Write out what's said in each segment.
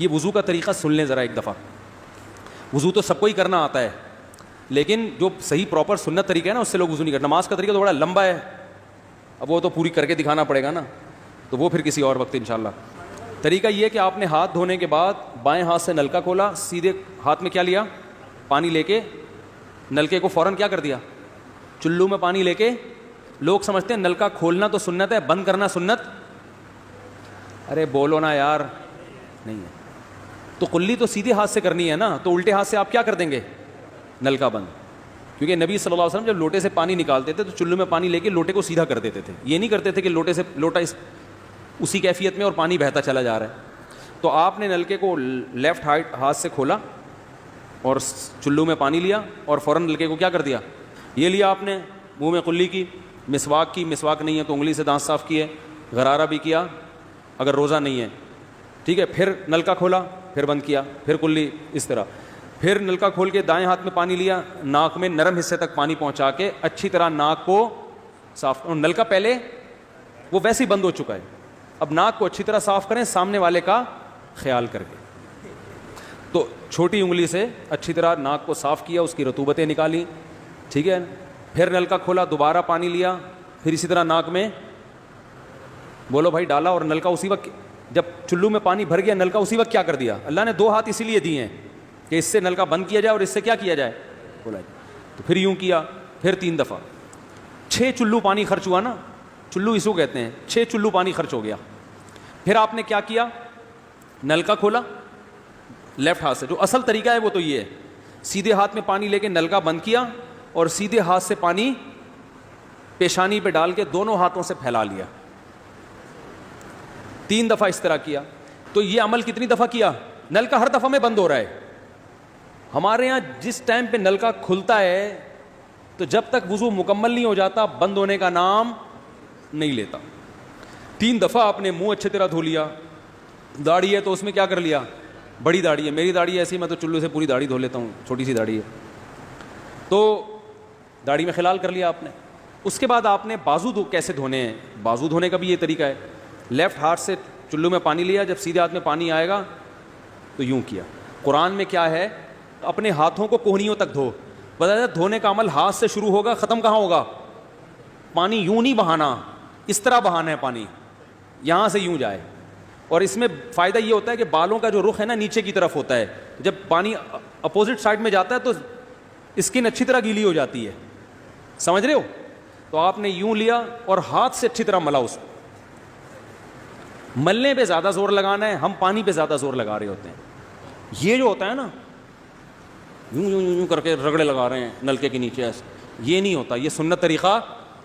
یہ وضو کا طریقہ سن لیں ذرا ایک دفعہ. وضو تو سب کو ہی کرنا آتا ہے, لیکن جو صحیح پراپر سنت طریقہ ہے نا اس سے لوگ وضو نہیں کرتے. نماز کا طریقہ تو بڑا لمبا ہے, اب وہ تو پوری کر کے دکھانا پڑے گا نا, تو وہ پھر کسی اور وقت انشاءاللہ. طریقہ یہ ہے کہ آپ نے ہاتھ دھونے کے بعد بائیں ہاتھ سے نلکا کھولا, سیدھے ہاتھ میں کیا لیا, پانی لے کے نلکے کو فوراً کیا کر دیا, چلو میں پانی لے کے. لوگ سمجھتے ہیں نلکا کھولنا تو سنت ہے, بند کرنا سنت. ارے بولو نا یار, نہیں ہے. تو کلی تو سیدھے ہاتھ سے کرنی ہے نا, تو الٹے ہاتھ سے آپ کیا کر دیں گے, نلکا بند. کیونکہ نبی صلی اللہ علیہ وسلم جب لوٹے سے پانی نکالتے تھے تو چلو میں پانی لے کے لوٹے کو سیدھا کر دیتے تھے. یہ نہیں کرتے تھے کہ لوٹے سے لوٹا اسی کیفیت میں اور پانی بہتا چلا جا رہا ہے. تو آپ نے نلکے کو لیفٹ ہاتھ سے کھولا اور چلو میں پانی لیا اور فوراً نلکے کو کیا کر دیا, یہ لیا آپ نے, منہ میں کلی کی, مسواک کی, مسواک نہیں ہے تو انگلی سے دانت صاف کیے, غرارہ بھی کیا اگر روزہ نہیں ہے, ٹھیک ہے. پھر نلکا کھولا, پھر بند کیا, پھر کلی, اس طرح. پھر نلکا کھول کے دائیں ہاتھ میں پانی لیا, ناک میں نرم حصے تک پانی پہنچا کے اچھی طرح ناک کو صاف. اور نلکا پہلے وہ ویسے ہی بند ہو چکا ہے, اب ناک کو اچھی طرح صاف کریں سامنے والے کا خیال کر کے. تو چھوٹی انگلی سے اچھی طرح ناک کو صاف کیا, اس کی رطوبتیں نکالی, ٹھیک ہے. پھر نلکا کھولا, دوبارہ پانی لیا, پھر اسی طرح ناک میں بولو بھائی ڈالا, اور نلکا اسی وقت جب چلو میں پانی بھر گیا نلکا اسی وقت کیا کر دیا. اللہ نے 2 ہاتھ اسی لیے دیے ہیں کہ اس سے نلکا بند کیا جائے اور اس سے کیا کیا جائے, کھولا جائے. تو پھر یوں کیا, پھر 3 دفعہ, 6 چلو پانی خرچ ہوا نا, چلو اس کو کہتے ہیں, 6 چلو پانی خرچ ہو گیا. پھر آپ نے کیا کیا, نلکا کھولا لیفٹ ہاتھ سے. جو اصل طریقہ ہے وہ تو یہ ہے, سیدھے ہاتھ میں پانی لے کے نلکا بند کیا اور سیدھے ہاتھ سے پانی پیشانی پہ ڈال کے دونوں ہاتھوں سے پھیلا لیا. 3 دفعہ اس طرح کیا. تو یہ عمل کتنی دفعہ کیا, نلکا ہر دفعہ میں بند ہو رہا ہے. ہمارے یہاں جس ٹائم پہ نلکا کھلتا ہے تو جب تک وضو مکمل نہیں ہو جاتا بند ہونے کا نام نہیں لیتا. 3 دفعہ آپ نے منہ اچھی طرح دھو لیا. داڑھی ہے تو اس میں کیا کر لیا, بڑی داڑھی ہے, میری داڑھی ایسی میں تو چلو سے پوری داڑھی دھو لیتا ہوں, چھوٹی سی داڑھی ہے تو داڑھی میں خلال کر لیا آپ نے. اس کے بعد آپ نے بازو کیسے دھونے ہیں, بازو دھونے کا بھی یہ طریقہ ہے. لیفٹ ہاتھ سے چلو میں پانی لیا, جب سیدھے ہاتھ میں پانی آئے گا تو یوں کیا. قرآن میں کیا ہے, اپنے ہاتھوں کو کوہنیوں تک دھو. بتایا دھونے کا عمل ہاتھ سے شروع ہوگا, ختم کہاں ہوگا, پانی یوں نہیں بہانا, اس طرح بہانا ہے پانی, یہاں سے یوں جائے. اور اس میں فائدہ یہ ہوتا ہے کہ بالوں کا جو رخ ہے نا نیچے کی طرف ہوتا ہے, جب پانی اپوزٹ سائڈ میں جاتا ہے تو اسکن اچھی طرح گیلی ہو جاتی ہے, سمجھ رہے ہو. تو آپ نے یوں لیا اور ہاتھ سے اچھی طرح ملا. اس کو ملنے پہ زیادہ زور لگانا ہے, ہم پانی پہ زیادہ زور لگا رہے ہوتے ہیں. یہ جو ہوتا ہے نا یوں یوں یوں کر کے رگڑے لگا رہے ہیں نلکے کے نیچے ایسے, یہ نہیں ہوتا, یہ سنت طریقہ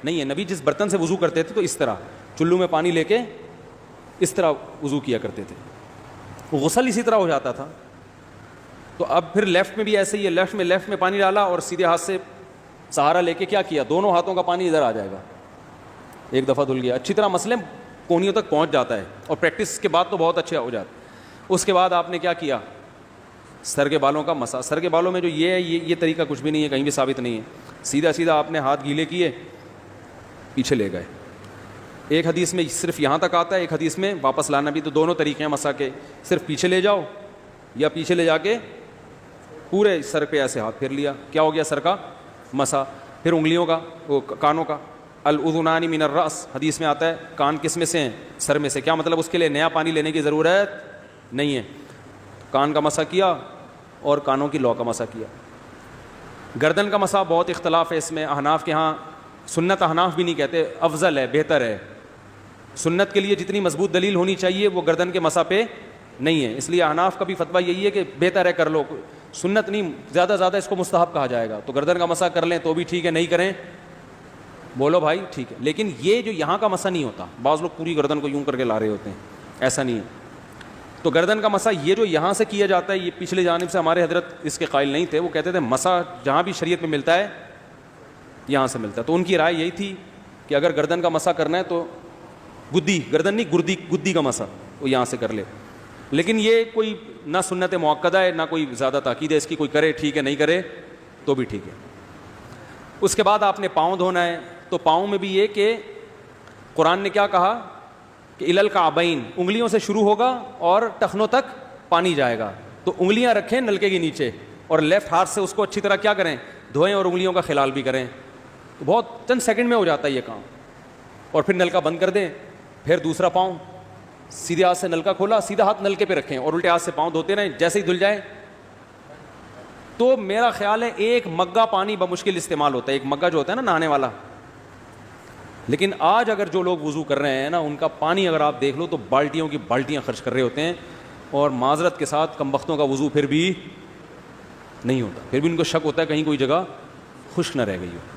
نہیں ہے. نبی جس برتن سے وضو کرتے تھے تو اس طرح چلو میں پانی لے کے اس طرح وضو کیا کرتے تھے, غسل اسی طرح ہو جاتا تھا. تو اب پھر لیفٹ میں بھی ایسے ہی ہے, لیفٹ میں پانی ڈالا اور سیدھے ہاتھ سے سہارا لے کے کیا کیا, دونوں ہاتھوں کا پانی ادھر آ جائے گا. 1 دفعہ دھل گیا, اچھی طرح مسئلے کونیوں تک پہنچ جاتا ہے, اور پریکٹس کے بعد تو بہت اچھا ہو جاتا ہے. اس کے بعد آپ نے کیا کیا, سر کے بالوں کا مسا. سر کے بالوں میں جو یہ ہے یہ طریقہ کچھ بھی نہیں ہے, کہیں بھی ثابت نہیں ہے. سیدھا سیدھا آپ نے ہاتھ گیلے کیے, پیچھے لے گئے. ایک حدیث میں صرف یہاں تک آتا ہے, ایک حدیث میں واپس لانا بھی. تو دونوں طریقے ہیں مسا کے, صرف پیچھے لے جاؤ یا پیچھے لے جا کے پورے سر پہ ایسے ہاتھ پھیر لیا, کیا ہو گیا سر کا مسا. پھر انگلیوں کا, وہ کانوں کا, الاذنان من الراس حدیث میں آتا ہے, کان کس میں سے ہیں, سر میں سے. کیا مطلب, اس کے لیے نیا پانی لینے کی ضرورت نہیں ہے. کان کا مسا کیا اور کانوں کی لو کا مسا کیا. گردن کا مسا بہت اختلاف ہے اس میں. احناف کے ہاں سنت, احناف بھی نہیں کہتے, افضل ہے, بہتر ہے. سنت کے لیے جتنی مضبوط دلیل ہونی چاہیے وہ گردن کے مسا پہ نہیں ہے, اس لیے احناف کا بھی فتویٰ یہی ہے کہ بہتر ہے کر لو, سنت نہیں, زیادہ زیادہ اس کو مستحب کہا جائے گا. تو گردن کا مسا کر لیں تو بھی ٹھیک ہے, نہیں کریں بولو بھائی ٹھیک ہے. لیکن یہ جو یہاں کا مسا نہیں ہوتا, بعض لوگ پوری گردن کو یوں کر کے لا رہے ہوتے ہیں, ایسا نہیں ہے. تو گردن کا مسا یہ جو یہاں سے کیا جاتا ہے, یہ پچھلے جانب سے ہمارے حضرت اس کے قائل نہیں تھے. وہ کہتے تھے مسا جہاں بھی شریعت میں ملتا ہے یہاں سے ملتا ہے. تو ان کی رائے یہی تھی کہ اگر گردن کا مسا کرنا ہے تو گدی, گردن نہیں گدی کا مسا وہ یہاں سے کر لے. لیکن یہ کوئی نہ سنت مؤکدہ ہے نہ کوئی زیادہ تاکید ہے اس کی, کوئی کرے ٹھیک ہے, نہیں کرے تو بھی ٹھیک ہے. اس کے بعد آپ نے پاؤں دھونا ہے. تو پاؤں میں بھی یہ کہ قرآن نے کیا کہا کہ الل کعبین, انگلیوں سے شروع ہوگا اور ٹخنوں تک پانی جائے گا, تو انگلیاں رکھیں نلکے کے نیچے اور لیفٹ ہاتھ سے اس کو اچھی طرح کیا کریں, دھوئیں اور انگلیوں کا خلال بھی کریں, تو بہت چند سیکنڈ میں ہو جاتا ہے یہ کام. اور پھر نلکا بند کر دیں, پھر دوسرا پاؤں سیدھے ہاتھ سے نلکا کھولا, سیدھا ہاتھ نلکے پہ رکھیں اور الٹے ہاتھ سے پاؤں دھوتے رہیں, جیسے ہی دھل جائے. تو میرا خیال ہے ایک مگا پانی بمشکل استعمال ہوتا ہے, ایک مگا جو ہوتا ہے نا نہانے والا. لیکن آج اگر جو لوگ وضو کر رہے ہیں نا, ان کا پانی اگر آپ دیکھ لو تو بالٹیوں کی بالٹیاں خرچ کر رہے ہوتے ہیں, اور معذرت کے ساتھ کمبختوں کا وضو پھر بھی نہیں ہوتا, پھر بھی ان کو شک ہوتا ہے کہیں کوئی جگہ خشک نہ رہ گئی ہو.